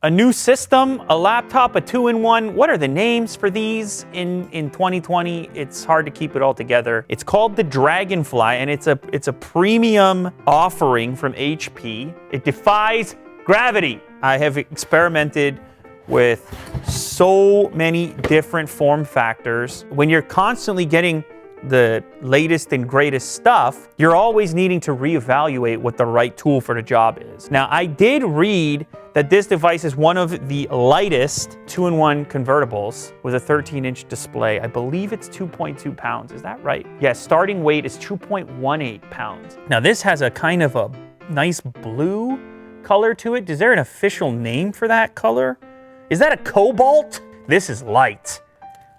A new system, a laptop, a 2-in-1. What are the names for these in 2020? It's hard to keep it all together. It's called the Dragonfly, and it's a premium offering from HP. It defies gravity. I have experimented with so many different form factors. When you're constantly getting the latest and greatest stuff, you're always needing to reevaluate what the right tool for the job is. Now, I did read that this device is one of the lightest 2-in-1 convertibles with a 13-inch display. I believe it's 2.2 pounds. Is that right? Yes, starting weight is 2.18 pounds. Now, this has a kind of a nice blue color to it. Is there an official name for that color? Is that a cobalt? This is light.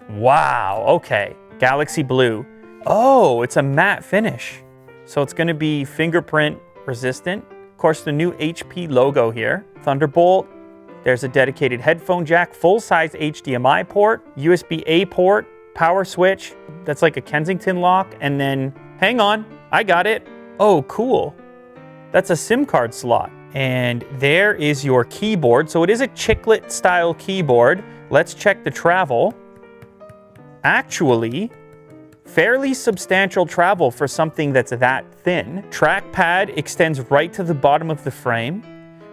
Wow, okay. Galaxy blue. Oh, it's a matte finish. So it's gonna be fingerprint resistant. Of course, the new HP logo here. Thunderbolt. There's a dedicated headphone jack, full-size HDMI port, USB-A port, power switch. That's like a Kensington lock. And then, hang on, I got it. Oh, cool. That's a SIM card slot. And there is your keyboard. So it is a chiclet style keyboard. Let's check the travel. Actually, fairly substantial travel for something that's that thin. Trackpad extends right to the bottom of the frame.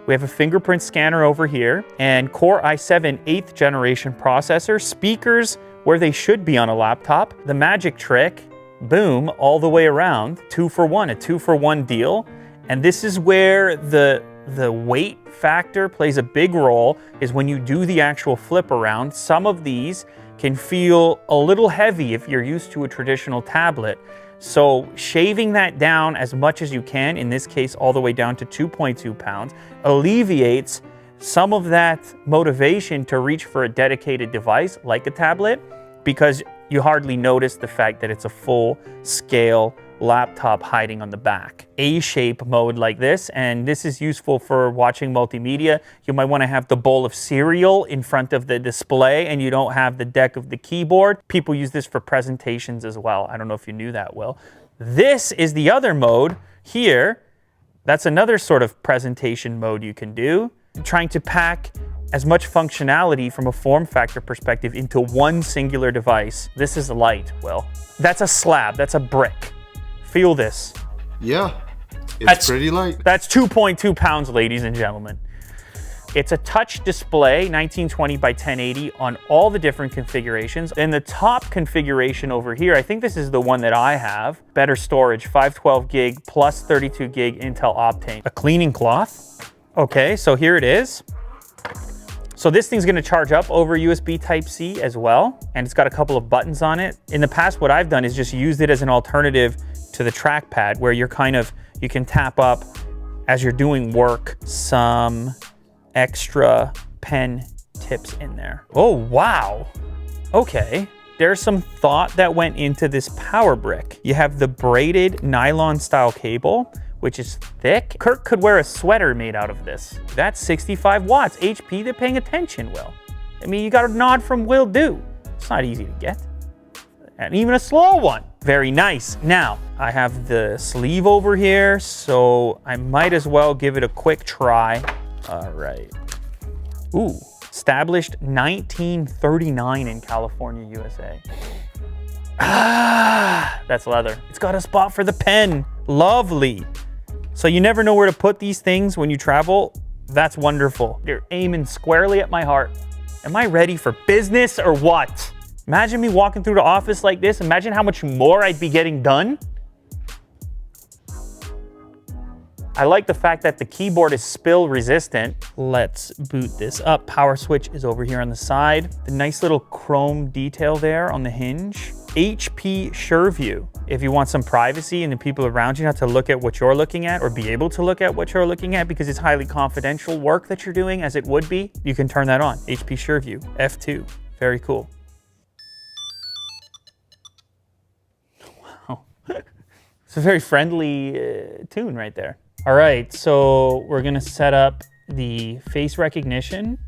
We have a fingerprint scanner over here and Core i7 8th generation processor. Speakers where they should be on a laptop. The magic trick, boom, all the way around. 2-for-1, a 2-for-1 deal. And this is where the weight factor plays a big role, is when you do the actual flip around. Some of these can feel a little heavy if you're used to a traditional tablet. So shaving that down as much as you can, in this case all the way down to 2.2 pounds, alleviates some of that motivation to reach for a dedicated device like a tablet, because you hardly notice the fact that it's a full-scale laptop hiding on the back. A-shape mode like this, and this is useful for watching multimedia. You might want to have the bowl of cereal in front of the display and you don't have the deck of the keyboard. People use this for presentations as well. I don't know if you knew that, Will. This is the other mode here. That's another sort of presentation mode you can do. Trying to pack as much functionality from a form factor perspective into one singular device. This is light, Will. That's a slab, that's a brick. Feel this. Yeah, it's pretty light. That's 2.2 pounds, ladies and gentlemen. It's a touch display, 1920 by 1080 on all the different configurations. In the top configuration over here, I think this is the one that I have. Better storage, 512 gig plus 32 gig Intel Optane. A cleaning cloth. Okay, so here it is. So this thing's gonna charge up over USB Type-C as well, and it's got a couple of buttons on it. In the past, what I've done is just used it as an alternative to the trackpad, where you can tap up as you're doing work some extra pen tips in there. Oh, wow. Okay. There's some thought that went into this power brick. You have the braided nylon style cable, which is thick. Kirk could wear a sweater made out of this. That's 65 watts. HP, they're paying attention, Will. I mean, you got a nod from Will Do. It's not easy to get. And even a slow one. Very nice. Now, I have the sleeve over here, so I might as well give it a quick try. All right. Ooh, established 1939 in California, USA. Ah, that's leather. It's got a spot for the pen. Lovely. So you never know where to put these things when you travel. That's wonderful. You're aiming squarely at my heart. Am I ready for business or what? Imagine me walking through the office like this. Imagine how much more I'd be getting done. I like the fact that the keyboard is spill resistant. Let's boot this up. Power switch is over here on the side. The nice little chrome detail there on the hinge. HP SureView. If you want some privacy and the people around you not to look at what you're looking at or be able to look at what you're looking at because it's highly confidential work that you're doing, as it would be, you can turn that on. HP SureView, F2, very cool. Wow, it's a very friendly tune right there. All right, so we're gonna set up the face recognition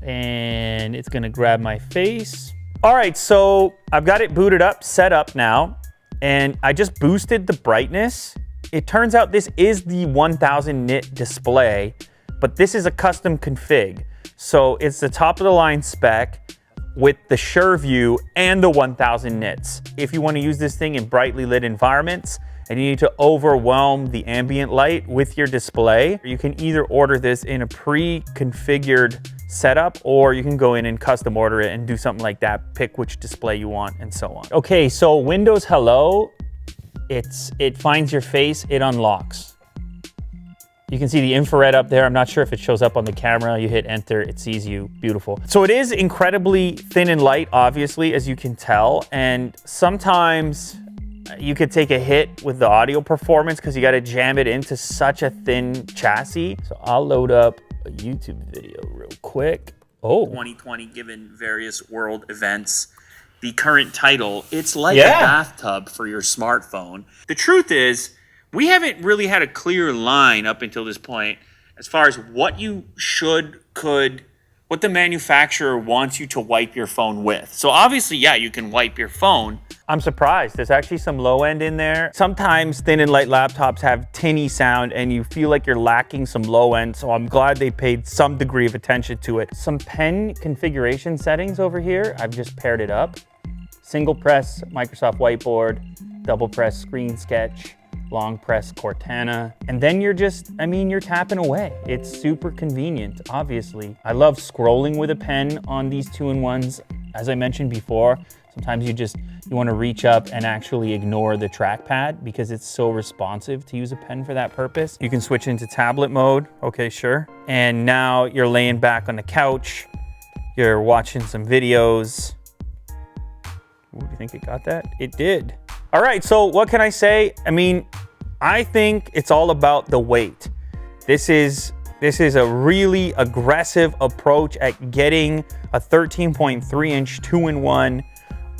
and it's gonna grab my face. All right, so I've got it booted up, set up now, and I just boosted the brightness. It turns out this is the 1000 nit display, but this is a custom config. So it's the top of the line spec with the SureView and the 1000 nits. If you want to use this thing in brightly lit environments and you need to overwhelm the ambient light with your display, you can either order this in a pre-configured setup, or you can go in and custom order it and do something like that, pick which display you want and so on. Okay, so Windows Hello, it finds your face, it unlocks. You can see the infrared up there. I'm not sure if it shows up on the camera. You hit enter, it sees you, beautiful. So it is incredibly thin and light, obviously, as you can tell. And sometimes you could take a hit with the audio performance because you got to jam it into such a thin chassis. So I'll load up a YouTube video real quick. Oh. 2020, given various world events. The current title, it's like a bathtub for your smartphone. The truth is, we haven't really had a clear line up until this point as far as what you what the manufacturer wants you to wipe your phone with. So obviously, yeah, you can wipe your phone. I'm surprised. There's actually some low end in there. Sometimes thin and light laptops have tinny sound and you feel like you're lacking some low end. So I'm glad they paid some degree of attention to it. Some pen configuration settings over here. I've just paired it up. Single press Microsoft Whiteboard, double press Screen Sketch, long press Cortana, and then you're tapping away. It's super convenient, obviously. I love scrolling with a pen on these 2-in-1s. As I mentioned before, sometimes you want to reach up and actually ignore the trackpad because it's so responsive to use a pen for that purpose. You can switch into tablet mode, okay, sure. And now you're laying back on the couch, you're watching some videos. Ooh, do you think it got that? It did. All right, so what can I say? I think it's all about the weight. This is a really aggressive approach at getting a 13.3 inch 2-in-1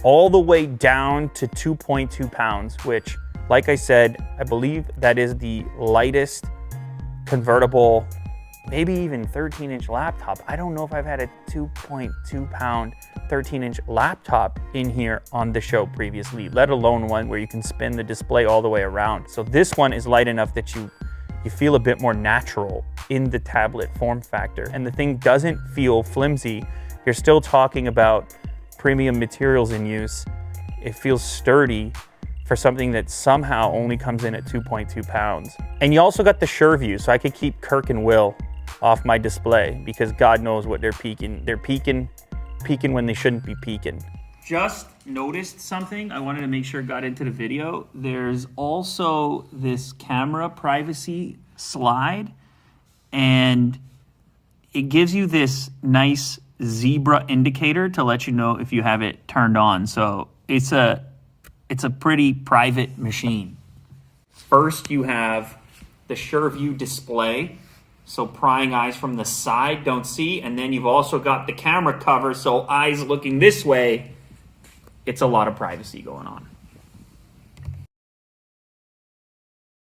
all the way down to 2.2 pounds, which, like I said, I believe that is the lightest convertible, maybe even 13-inch laptop. I don't know if I've had a 2.2 pound 13-inch laptop in here on the show previously, let alone one where you can spin the display all the way around. So this one is light enough that you feel a bit more natural in the tablet form factor. And the thing doesn't feel flimsy. You're still talking about premium materials in use. It feels sturdy for something that somehow only comes in at 2.2 pounds. And you also got the SureView, so I could keep Kirk and Will off my display because God knows what they're peeking. They're peeking when they shouldn't be peeking. Just noticed something. I wanted to make sure it got into the video. There's also this camera privacy slide, and it gives you this nice zebra indicator to let you know if you have it turned on. So it's a pretty private machine. First, you have the SureView display. So prying eyes from the side don't see. And then you've also got the camera cover, so eyes looking this way. It's a lot of privacy going on.